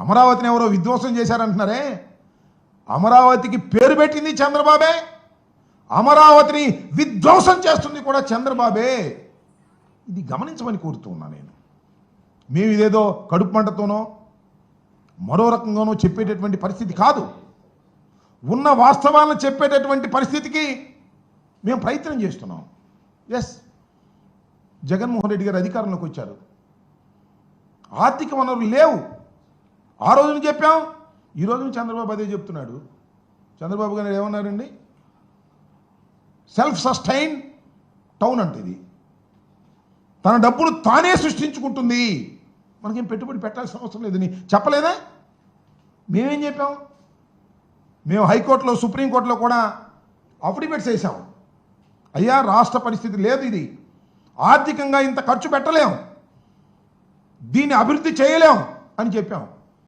అమరావతిని ఎవరో విధ్వంసం చేశారంటున్నారే, అమరావతికి పేరు పెట్టింది చంద్రబాబే, అమరావతిని విధ్వంసం చేస్తుంది కూడా చంద్రబాబే. ఇది గమనించమని కోరుతున్నా నేను. మేము ఇదేదో కడుపు మంటతోనో మరో రకంగానో చెప్పేటటువంటి పరిస్థితి కాదు. ఉన్న వాస్తవాలను చెప్పేటటువంటి పరిస్థితికి మేము ప్రయత్నం చేస్తున్నాం. ఎస్, జగన్మోహన్ రెడ్డి గారు అధికారంలోకి వచ్చారు, ఆర్థిక వనరులు లేవు. ఆ రోజున చెప్పాం, ఈ రోజున చంద్రబాబు అదే చెప్తున్నాడు. చంద్రబాబు గారు ఏమన్నారండి? సెల్ఫ్ సస్టైన్ టౌన్ అంటే ఇది, తన డబ్బులు తానే సృష్టించుకుంటుంది, మనకేం పెట్టుబడి పెట్టాల్సిన అవసరం లేదని చెప్పలేదా? మేమేం చెప్పాం? మేము హైకోర్టులో, సుప్రీంకోర్టులో కూడా అఫిడవిట్స్ వేసాం. అయ్యా, రాష్ట్ర పరిస్థితి లేదు, ఇది ఆర్థికంగా ఇంత ఖర్చు పెట్టలేం, దీన్ని అభివృద్ధి చేయలేం అని చెప్పాం.